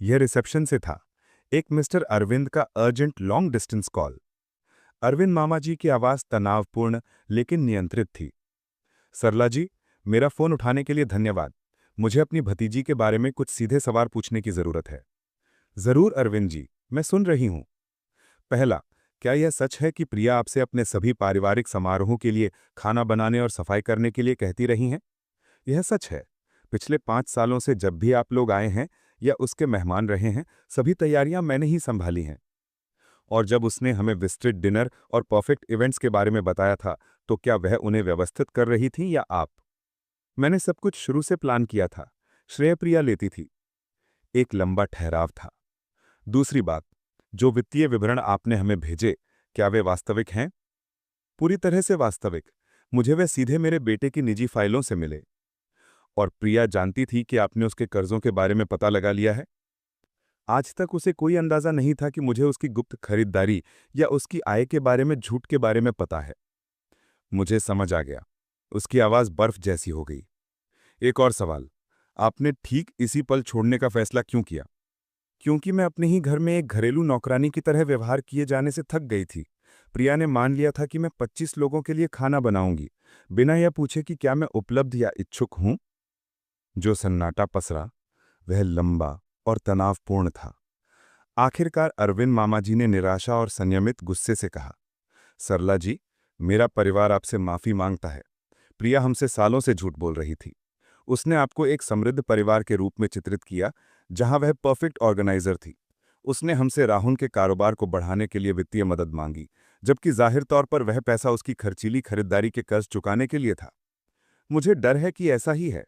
यह रिसेप्शन से था। एक मिस्टर अरविंद का urgent long distance call. Arvind मामा जी की आवाज तनावपूर्ण लेकिन नियंत्रित थी। सरला जी, मेरा फोन उठाने के लिए धन्यवाद। मुझे अपनी भतीजी के बारे में कुछ सीधे सवाल पूछने की जरूरत है। जरूर अरविंद जी, मैं सुन रही हूं। पहला, क्या यह सच है कि प्रिया आपसे अपने सभी पारिवारिक समारोहों के लिए खाना बनाने और सफाई करने के लिए कहती रही हैं? यह सच है। पिछले 5 सालों से जब भी आप लोग आए हैं या उसके मेहमान रहे हैं, सभी तैयारियां मैंने ही संभाली हैं। और जब उसने हमें विस्तृत डिनर और परफेक्ट इवेंट्स के बारे में बताया था, तो क्या वह उन्हें व्यवस्थित कर रही थी या आप? मैंने सब कुछ शुरू से प्लान किया था। श्रेय प्रिया लेती थी। एक लंबा ठहराव था। दूसरी बात, जो वित्तीय विवरण आपने हमें भेजे, क्या वे वास्तविक हैं? पूरी तरह से वास्तविक। मुझे वे सीधे मेरे बेटे की निजी फाइलों से मिले। और प्रिया जानती थी कि आपने उसके कर्जों के बारे में पता लगा लिया है? आज तक उसे कोई अंदाजा नहीं था कि मुझे उसकी गुप्त खरीदारी या उसकी आय के बारे में झूठ के बारे में पता है। मुझे समझ आ गया। उसकी आवाज बर्फ जैसी हो गई। एक और सवाल, आपने ठीक इसी पल छोड़ने का फैसला क्यों किया? क्योंकि मैं अपने ही घर में एक घरेलू नौकरानी की तरह व्यवहार किए जाने से थक गई थी। प्रिया ने मान लिया था कि मैं 25 लोगों के लिए खाना बनाऊंगी, बिना यह पूछे कि क्या मैं उपलब्ध या इच्छुक हूं। जो सन्नाटा पसरा, वह लंबा और तनावपूर्ण था। आखिरकार अरविंद मामा जी ने निराशा और संयमित गुस्से से कहा, सरला जी, मेरा परिवार आपसे माफी मांगता है। प्रिया हमसे सालों से झूठ बोल रही थी। उसने आपको एक समृद्ध परिवार के रूप में चित्रित किया, जहां वह परफेक्ट ऑर्गेनाइजर थी। उसने हमसे राहुल के कारोबार को बढ़ाने के लिए वित्तीय मदद मांगी, जबकि जाहिर तौर पर वह पैसा उसकी खर्चीली खरीदारी के कर्ज चुकाने के लिए था। मुझे डर है कि ऐसा ही है,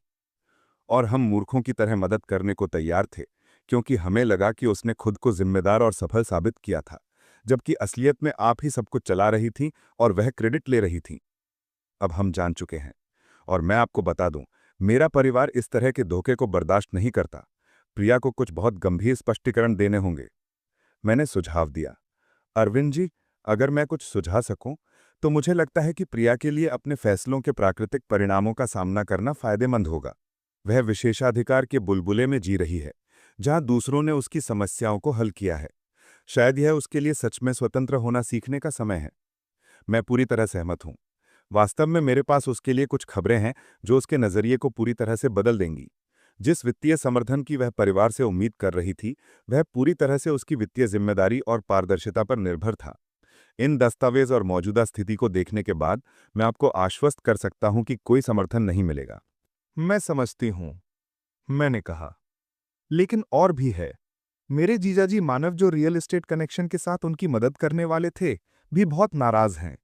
और हम मूर्खों की तरह मदद करने को तैयार थे, क्योंकि हमें लगा कि उसने खुद को जिम्मेदार और सफल साबित किया था, जबकि असलियत में आप ही सब कुछ चला रही थीं और वह क्रेडिट ले रही थीं। अब हम जान चुके हैं, और मैं आपको बता दूं, मेरा परिवार इस तरह के धोखे को बर्दाश्त नहीं करता। प्रिया को कुछ बहुत गंभीर स्पष्टीकरण देने होंगे। मैंने सुझाव दिया, अरविंद जी, अगर मैं कुछ सुझा सकूं, तो मुझे लगता है कि प्रिया के लिए अपने फैसलों के प्राकृतिक परिणामों का सामना करना फायदेमंद होगा। वह विशेषाधिकार के बुलबुले में जी रही है, जहां दूसरों ने उसकी समस्याओं को हल किया है। शायद यह उसके लिए सच में स्वतंत्र होना सीखने का समय है। मैं पूरी तरह सहमत हूं। वास्तव में मेरे पास उसके लिए कुछ खबरें हैं जो उसके नजरिए को पूरी तरह से बदल देंगी। जिस वित्तीय समर्थन की वह परिवार से उम्मीद कर रही थी, वह पूरी तरह से उसकी वित्तीय जिम्मेदारी और पारदर्शिता पर निर्भर था। इन दस्तावेज और मौजूदा स्थिति को देखने के बाद मैं आपको आश्वस्त कर सकता हूं कि कोई समर्थन नहीं मिलेगा। मैं समझती हूं, मैंने कहा। लेकिन और भी है। मेरे जीजाजी मानव, जो रियल एस्टेट कनेक्शन के साथ उनकी मदद करने वाले थे, भी बहुत नाराज हैं।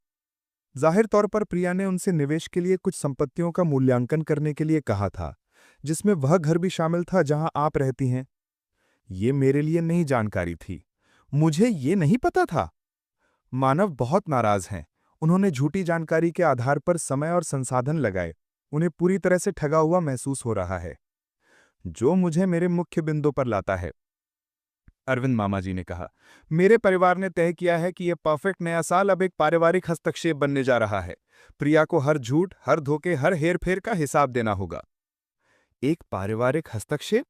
जाहिर तौर पर प्रिया ने उनसे निवेश के लिए कुछ संपत्तियों का मूल्यांकन करने के लिए कहा था, जिसमें वह घर भी शामिल था जहां आप रहती हैं। ये मेरे लिए नई जानकारी थी। मुझे ये नहीं पता था। मानव बहुत नाराज हैं। उन्होंने झूठी जानकारी के आधार पर समय और संसाधन लगाए। उन्हें पूरी तरह से ठगा हुआ महसूस हो रहा है। जो मुझे मेरे मुख्य बिंदु पर लाता है। अरविंद मामा जी ने कहा, मेरे परिवार ने तय किया है कि यह परफेक्ट नया साल अब एक पारिवारिक हस्तक्षेप बनने जा रहा है। प्रिया को हर झूठ, हर धोखे, हर हेरफेर का हिसाब देना होगा। एक पारिवारिक हस्तक्षेप?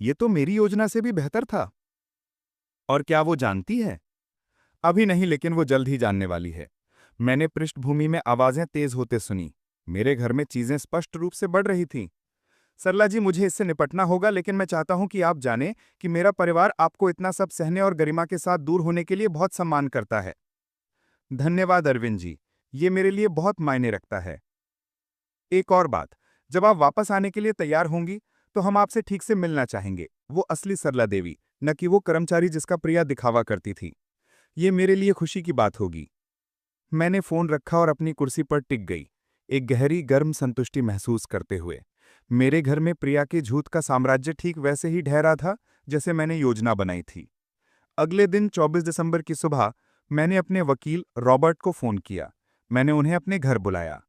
ये तो मेरी योजना से भी बेहतर था। और क्या वो जानती है? अभी नहीं, लेकिन वो जल्द ही जानने वाली है। मैंने पृष्ठभूमि में आवाजें तेज होते सुनी। मेरे घर में चीजें स्पष्ट रूप से बढ़ रही थीं। सरला जी, मुझे इससे निपटना होगा, लेकिन मैं चाहता हूं कि आप जानें कि मेरा परिवार आपको इतना सब सहने और गरिमा के साथ दूर होने के लिए बहुत सम्मान करता है। धन्यवाद अरविंद जी, ये मेरे लिए बहुत मायने रखता है। एक और बात, जब आप वापस आने के लिए तैयार होंगी तो हम आपसे ठीक से मिलना चाहेंगे। वो असली सरला देवी, न कि वो कर्मचारी जिसका प्रिया दिखावा करती थी। ये मेरे लिए खुशी की बात होगी। मैंने फोन रखा और अपनी कुर्सी पर टिक गई, एक गहरी गर्म संतुष्टि महसूस करते हुए। मेरे घर में प्रिया के झूठ का साम्राज्य ठीक वैसे ही ठहरा था जैसे मैंने योजना बनाई थी। अगले दिन 24 दिसंबर की सुबह मैंने अपने वकील रॉबर्ट को फोन किया। मैंने उन्हें अपने घर बुलाया।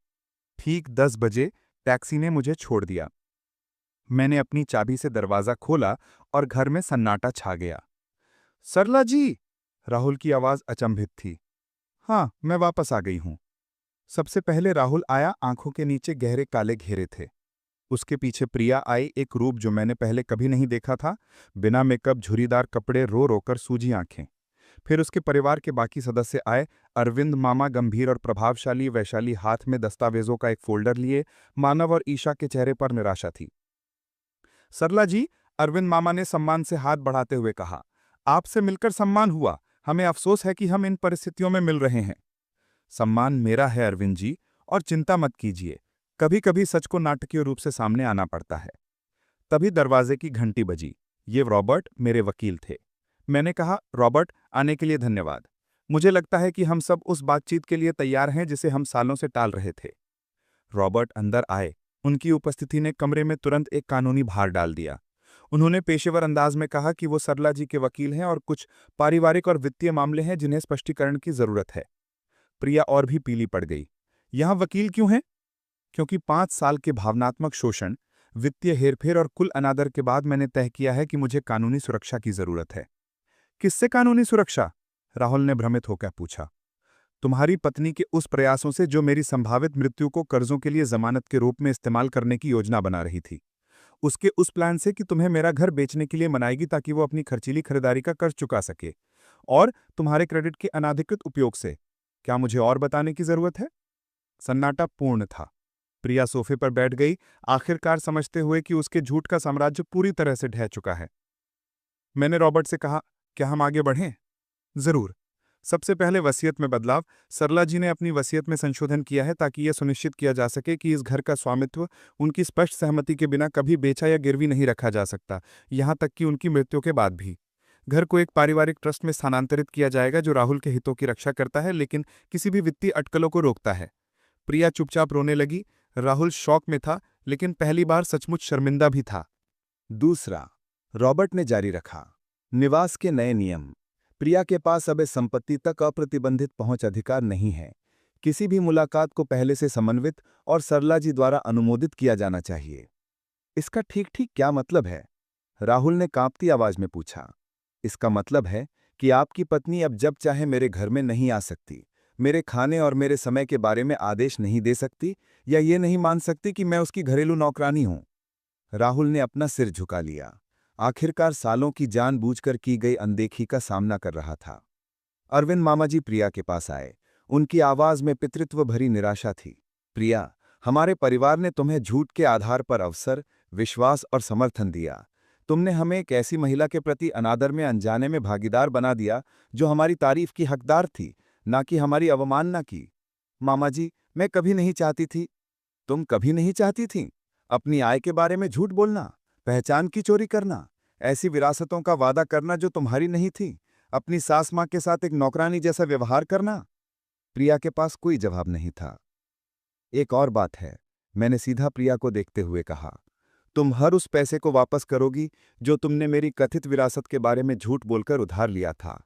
ठीक 10 बजे टैक्सी ने मुझे छोड़ दिया। मैंने अपनी चाबी से दरवाजा खोला और घर में सन्नाटा छा गया। सरला जी, राहुल की आवाज अचंभित थी। हाँ, मैं वापस आ गई हूं। सबसे पहले राहुल आया। आंखों के नीचे गहरे काले घेरे थे। उसके पीछे प्रिया आई, एक रूप जो मैंने पहले कभी नहीं देखा था। बिना मेकअप, झुर्रीदार कपड़े, रो रोकर सूजी आंखें। फिर उसके परिवार के बाकी सदस्य आए। अरविंद मामा गंभीर और प्रभावशाली, वैशाली हाथ में दस्तावेजों का एक फोल्डर लिए। मानव और ईशा के चेहरे पर निराशा थी। सरला जी, अरविंद मामा ने सम्मान से हाथ बढ़ाते हुए कहा, आपसे मिलकर सम्मान हुआ। हमें अफसोस है कि हम इन परिस्थितियों में मिल रहे हैं। सम्मान मेरा है अरविंद जी, और चिंता मत कीजिए, कभी कभी सच को नाटकीय रूप से सामने आना पड़ता है। तभी दरवाजे की घंटी बजी। ये रॉबर्ट, मेरे वकील थे। मैंने कहा, रॉबर्ट, आने के लिए धन्यवाद। मुझे लगता है कि हम सब उस बातचीत के लिए तैयार हैं जिसे हम सालों से टाल रहे थे। रॉबर्ट अंदर आए। उनकी उपस्थिति ने कमरे में तुरंत एक कानूनी भार डाल दिया। उन्होंने पेशेवर अंदाज में कहा कि वो सरला जी के वकील हैं और कुछ पारिवारिक और वित्तीय मामले हैं जिन्हें स्पष्टीकरण की जरूरत है। प्रिया और भी पीली पड़ गई। यहां वकील क्यों हैं? क्योंकि 5 साल के भावनात्मक शोषण, वित्तीय हेरफेर और कुल अनादर के बाद मैंने तय किया है कि मुझे कानूनी सुरक्षा की जरूरत है। किससे कानूनी सुरक्षा? राहुल ने भ्रमित होकर पूछा। तुम्हारी पत्नी के उस प्रयासों से जो मेरी संभावित मृत्यु को कर्जों के लिए जमानत के रूप में इस्तेमाल करने की योजना बना रही थी। उसके उस प्लान से कि तुम्हें मेरा घर बेचने के लिए मनाएगी ताकि वो अपनी खर्चीली खरीदारी का कर्ज चुका सके। और तुम्हारे क्रेडिट के अनाधिकृत उपयोग से। क्या मुझे और बताने की जरूरत है? सन्नाटा पूर्ण था। प्रिया सोफे पर बैठ गई, आखिरकार समझते हुए कि उसके झूठ का साम्राज्य पूरी तरह से ढह चुका है। मैंने रॉबर्ट से कहा, क्या हम आगे बढ़ें? जरूर। सबसे पहले वसीयत में बदलाव। सरला जी ने अपनी वसीयत में संशोधन किया है ताकि यह सुनिश्चित किया जा सके कि इस घर का स्वामित्व उनकी स्पष्ट सहमति के बिना कभी बेचा या गिरवी नहीं रखा जा सकता, यहां तक कि उनकी मृत्यु के बाद भी। घर को एक पारिवारिक ट्रस्ट में स्थानांतरित किया जाएगा जो राहुल के हितों की रक्षा करता है लेकिन किसी भी वित्तीय अटकलों को रोकता है। प्रिया चुपचाप रोने लगी। राहुल शौक में था, लेकिन पहली बार सचमुच शर्मिंदा भी था। दूसरा, रॉबर्ट ने जारी रखा, निवास के नए नियम। प्रिया के पास अब इस संपत्ति तक अप्रतिबंधित पहुंच अधिकार नहीं है। किसी भी मुलाकात को पहले से समन्वित और सरला जी द्वारा अनुमोदित किया जाना चाहिए। इसका ठीक ठीक क्या मतलब है? राहुल ने कांपती आवाज में पूछा। इसका मतलब है कि आपकी पत्नी अब जब चाहे मेरे घर में नहीं आ सकती, मेरे खाने और मेरे समय के बारे में आदेश नहीं दे सकती, या ये नहीं मान सकती कि मैं उसकी घरेलू नौकरानी हूं। राहुल ने अपना सिर झुका लिया। आखिरकार सालों की जानबूझकर की गई अनदेखी का सामना कर रहा था। अरविंद मामाजी प्रिया के पास आए। उनकी आवाज में पितृत्व भरी निराशा थी। प्रिया, हमारे परिवार ने तुम्हें झूठ के आधार पर अवसर, विश्वास और समर्थन दिया। तुमने हमें एक ऐसी महिला के प्रति अनादर में अनजाने में भागीदार बना दिया जो हमारी तारीफ की हकदार थी, ना कि हमारी अवमानना की। मामाजी, मैं कभी नहीं चाहती थी। तुम कभी नहीं चाहती थीं? अपनी आय के बारे में झूठ बोलना, पहचान की चोरी करना, ऐसी विरासतों का वादा करना जो तुम्हारी नहीं थी, अपनी सास मां के साथ एक नौकरानी जैसा व्यवहार करना। प्रिया के पास कोई जवाब नहीं था। एक और बात है, मैंने सीधा प्रिया को देखते हुए कहा, तुम हर उस पैसे को वापस करोगी जो तुमने मेरी कथित विरासत के बारे में झूठ बोलकर उधार लिया था।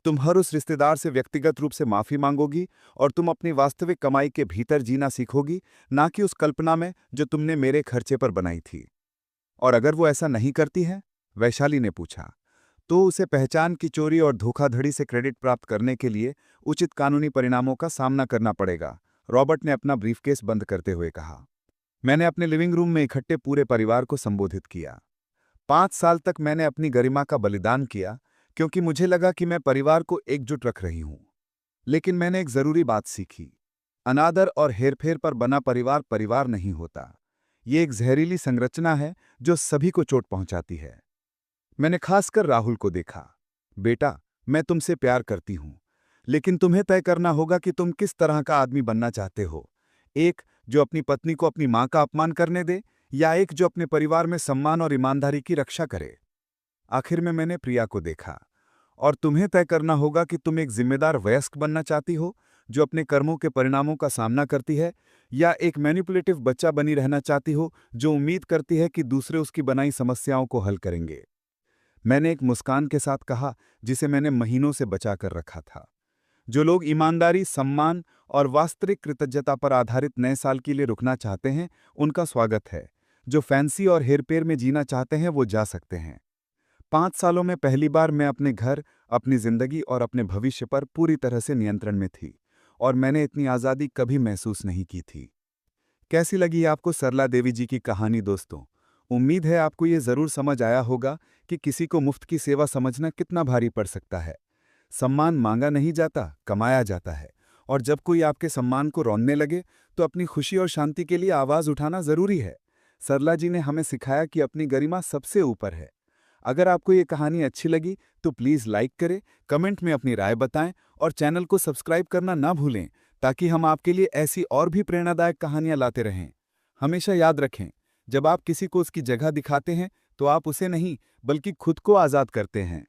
तुम हर उस रिश्तेदार से व्यक्तिगत रूप से माफी मांगोगी और तुम अपनी वास्तविक कमाई के भीतर जीना सीखोगी, ना कि उस कल्पना में जो तुमने मेरे खर्चे पर बनाई थी। और अगर वो ऐसा नहीं करती है? वैशाली ने पूछा। तो उसे पहचान की चोरी और धोखाधड़ी से क्रेडिट प्राप्त करने के लिए उचित कानूनी परिणामों का सामना करना पड़ेगा, रॉबर्ट ने अपना ब्रीफकेस बंद करते हुए कहा। मैंने अपने लिविंग रूम में इकट्ठे पूरे परिवार को संबोधित किया। 5 साल तक मैंने अपनी गरिमा का बलिदान किया क्योंकि मुझे लगा कि मैं परिवार को एकजुट रख रही हूं। लेकिन मैंने एक जरूरी बात सीखी। अनादर और हेरफेर पर बना परिवार परिवार नहीं होता। ये एक जहरीली संरचना है जो सभी को चोट पहुंचाती है। मैंने खासकर राहुल को देखा। बेटा, मैं तुमसे प्यार करती हूं, लेकिन तुम्हें तय करना होगा कि तुम किस तरह का आदमी बनना चाहते हो। एक जो अपनी पत्नी को अपनी मां का अपमान करने दे, या एक जो अपने परिवार में सम्मान और ईमानदारी की रक्षा करे। आखिर में मैंने प्रिया को देखा। और तुम्हें तय करना होगा कि तुम एक जिम्मेदार वयस्क बनना चाहती हो जो अपने कर्मों के परिणामों का सामना करती है, या एक मैनिपुलेटिव बच्चा बनी रहना चाहती हो जो उम्मीद करती है कि दूसरे उसकी बनाई समस्याओं को हल करेंगे। मैंने एक मुस्कान के साथ कहा जिसे मैंने महीनों से बचा कर रखा था। जो लोग ईमानदारी, सम्मान और वास्तविक कृतज्ञता पर आधारित नए साल के लिए रुकना चाहते हैं, उनका स्वागत है। जो फैंसी और हेरफेर में जीना चाहते हैं, वो जा सकते हैं। 5 सालों में पहली बार मैं अपने घर, अपनी जिंदगी और अपने भविष्य पर पूरी तरह से नियंत्रण में थी, और मैंने इतनी आज़ादी कभी महसूस नहीं की थी। कैसी लगी आपको सरला देवी जी की कहानी दोस्तों? उम्मीद है आपको ये जरूर समझ आया होगा कि किसी को मुफ्त की सेवा समझना कितना भारी पड़ सकता है। सम्मान मांगा नहीं जाता, कमाया जाता है। और जब कोई आपके सम्मान को रौंदने लगे तो अपनी खुशी और शांति के लिए आवाज उठाना जरूरी है। सरला जी ने हमें सिखाया कि अपनी गरिमा सबसे ऊपर है। अगर आपको ये कहानी अच्छी लगी तो प्लीज़ लाइक करें, कमेंट में अपनी राय बताएं और चैनल को सब्सक्राइब करना ना भूलें, ताकि हम आपके लिए ऐसी और भी प्रेरणादायक कहानियां लाते रहें। हमेशा याद रखें, जब आप किसी को उसकी जगह दिखाते हैं तो आप उसे नहीं बल्कि खुद को आज़ाद करते हैं।